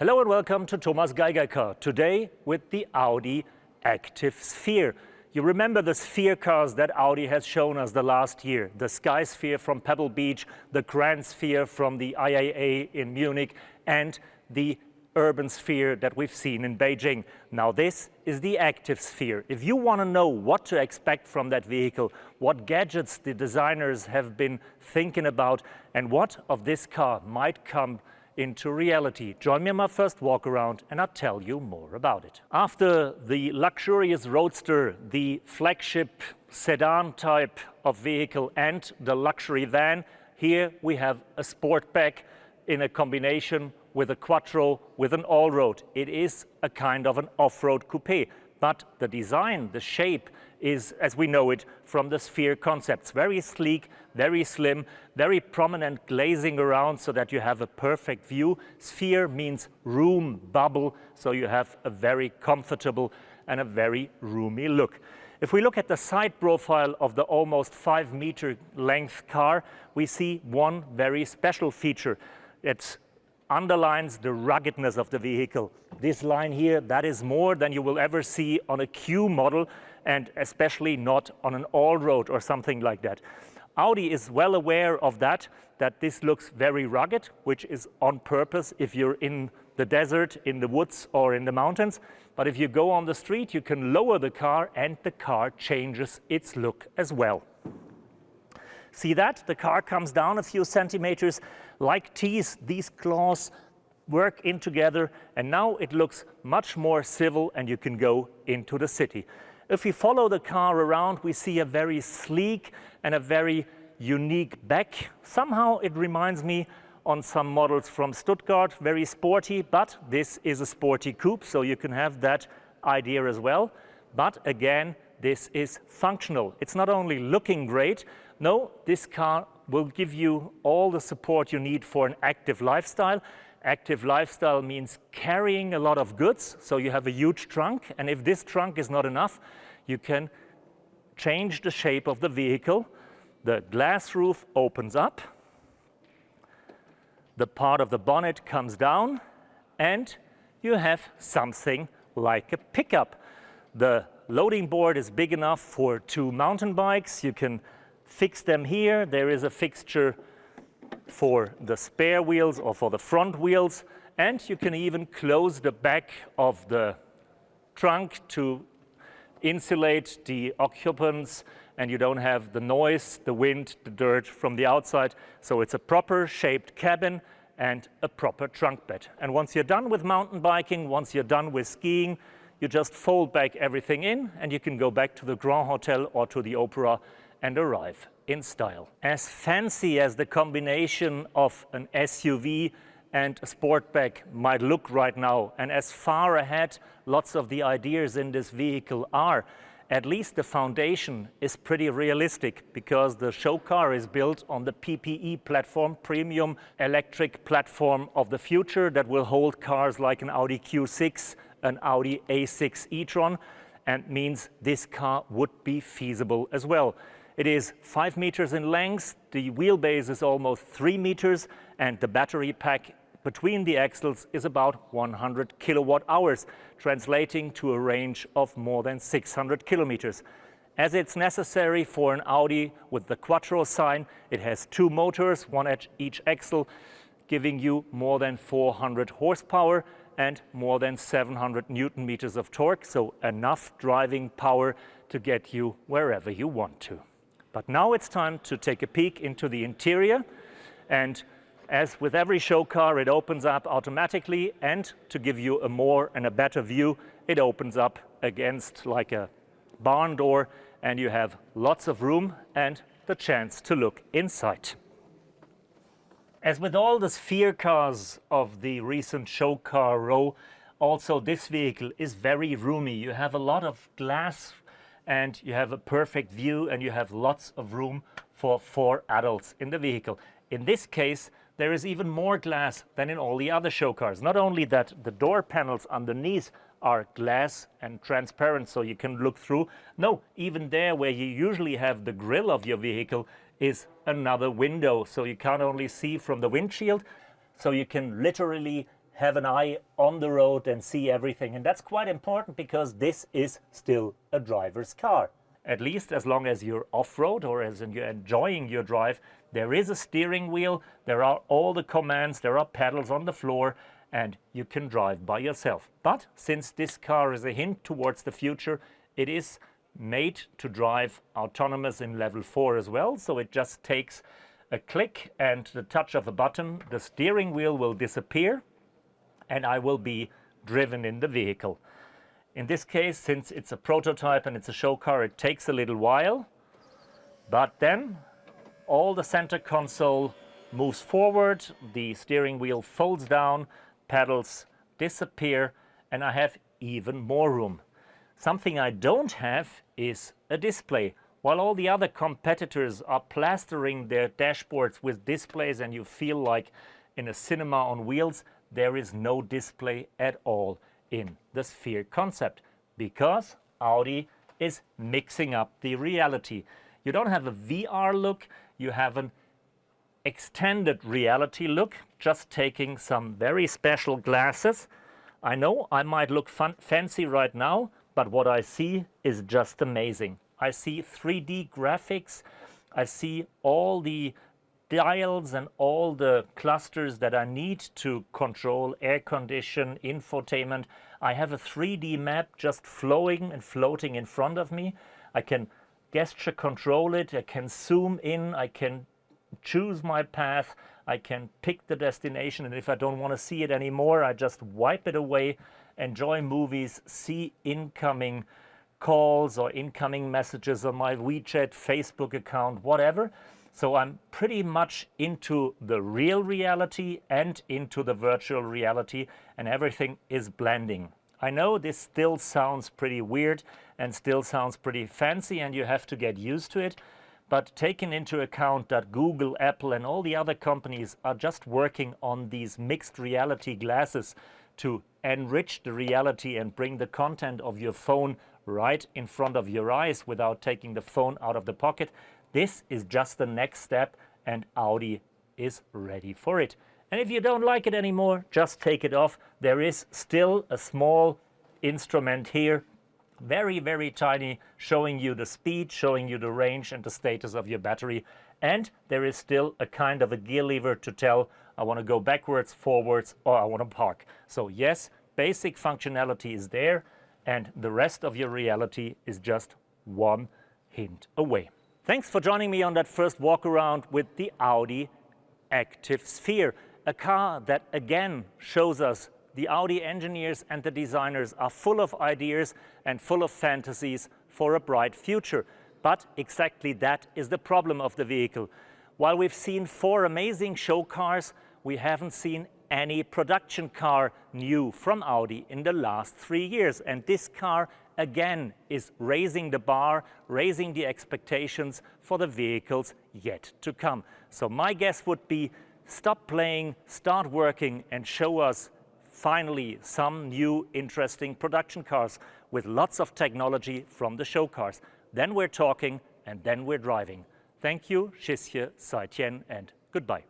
Hello and welcome to Thomas Geiger Car. Today with the Audi Active Sphere. You remember the Sphere-Cars that Audi has shown us the last year. The Sky Sphere from Pebble Beach, the Grand Sphere from the IAA in Munich, and the Urban Sphere that we've seen in Beijing. Now this is the Active Sphere. If you want to know what to expect from that vehicle, what gadgets the designers have been thinking about, and what of this car might come into reality, join me on my first walk around and I'll tell you more about it. After the luxurious roadster, the flagship sedan type of vehicle and the luxury van, here we have a sportback in a combination with a quattro with an all-road. It is a kind of an off-road coupe, but the design, the shape is as we know it from the Sphere concepts. Very sleek, very slim, very prominent glazing around so that you have a perfect view. Sphere means room, bubble, so you have a very comfortable and a very roomy look. If we look at the side profile of the almost 5-meter length car, we see one very special feature. It underlines the ruggedness of the vehicle. This line here, that is more than you will ever see on a Q model, and especially not on an all-road or something like that. Audi is well aware of that this looks very rugged, which is on purpose if you're in the desert, in the woods or in the mountains. But if you go on the street, you can lower the car and the car changes its look as well. See that? The car comes down a few centimeters. Like teeth, these claws work in together, and now it looks much more civil and you can go into the city. If we follow the car around, we see a very sleek and a very unique back. Somehow it reminds me on some models from Stuttgart, very sporty, but this is a sporty coupe, so you can have that idea as well. But again, this is functional. It's not only looking great, no, this car will give you all the support you need for an active lifestyle. Active lifestyle means carrying a lot of goods, so you have a huge trunk, and if this trunk is not enough, you can change the shape of the vehicle. The glass roof opens up, the part of the bonnet comes down, and you have something like a pickup. The loading board is big enough for 2 mountain bikes. You can fix them here. There is a fixture for the spare wheels or for the front wheels, and you can even close the back of the trunk to insulate the occupants, and you don't have the noise, the wind, the dirt from the outside. So it's a proper shaped cabin and a proper trunk bed. And once you're done with mountain biking, once you're done with skiing, you just fold back everything in and you can go back to the Grand Hotel or to the Opera and arrive in style. As fancy as the combination of an SUV and a sportback might look right now, and as far ahead lots of the ideas in this vehicle are, at least the foundation is pretty realistic, because the show car is built on the PPE platform, premium electric platform of the future, that will hold cars like an Audi Q6, an Audi A6 e-tron, and means this car would be feasible as well. It is 5 meters in length, the wheelbase is almost 3 meters, and the battery pack between the axles is about 100 kilowatt hours, translating to a range of more than 600 kilometers. As it's necessary for an Audi with the quattro sign, it has 2 motors, one at each axle, giving you more than 400 horsepower and more than 700 Newton meters of torque, so enough driving power to get you wherever you want to. But now it's time to take a peek into the interior, and as with every show car, it opens up automatically, and to give you a more and a better view, it opens up against like a barn door, and you have lots of room and the chance to look inside. As with all the Sphere cars of the recent show car row, also this vehicle is very roomy. You have a lot of glass and you have a perfect view, and you have lots of room for 4 adults in the vehicle. In this case, there is even more glass than in all the other show cars. Not only that, the door panels underneath are glass and transparent, so you can look through. No, even there where you usually have the grille of your vehicle is another window, so you can't only see from the windshield, so you can literally have an eye on the road and see everything. And that's quite important because this is still a driver's car. At least as long as you're off-road or as you're enjoying your drive, there is a steering wheel, there are all the commands, there are pedals on the floor, and you can drive by yourself. But since this car is a hint towards the future, it is made to drive autonomous in level 4 as well. So it just takes a click and the touch of a button, the steering wheel will disappear and I will be driven in the vehicle. In this case, since it's a prototype and it's a show car, it takes a little while, but then all the center console moves forward, the steering wheel folds down, pedals disappear, and I have even more room. Something I don't have is a display. While all the other competitors are plastering their dashboards with displays and you feel like in a cinema on wheels, there is no display at all in the Sphere concept, because Audi is mixing up the reality. You don't have a VR look, you have an extended reality look, just taking some very special glasses. I know I might look fancy right now, but what I see is just amazing. I see 3D graphics, I see all the dials and all the clusters that I need to control air condition, infotainment. I have a 3D map just flowing and floating in front of me. I can gesture control it, I can zoom in, I can choose my path, I can pick the destination, and if I don't want to see it anymore, I just wipe it away, enjoy movies, see incoming calls or incoming messages on my WeChat, Facebook account, whatever. So I'm pretty much into the real reality and into the virtual reality, and everything is blending. I know this still sounds pretty weird and still sounds pretty fancy and you have to get used to it, but taking into account that Google, Apple and all the other companies are just working on these mixed reality glasses to enrich the reality and bring the content of your phone right in front of your eyes without taking the phone out of the pocket, this is just the next step and Audi is ready for it. And if you don't like it anymore, just take it off. There is still a small instrument here, very, very tiny, showing you the speed, showing you the range and the status of your battery. And there is still a kind of a gear lever to tell I want to go backwards, forwards, or I want to park. So yes, basic functionality is there, and the rest of your reality is just one hint away. Thanks for joining me on that first walk around with the Audi Active Sphere, a car that again shows us the Audi engineers and the designers are full of ideas and full of fantasies for a bright future. But exactly that is the problem of the vehicle. While we've seen 4 amazing show cars, we haven't seen any production car new from Audi in the last 3 years. And this car again is raising the bar, raising the expectations for the vehicles yet to come. So my guess would be stop playing, start working and show us finally some new interesting production cars with lots of technology from the show cars. Then we're talking and then we're driving. Thank you, Shishye, Saitien and goodbye.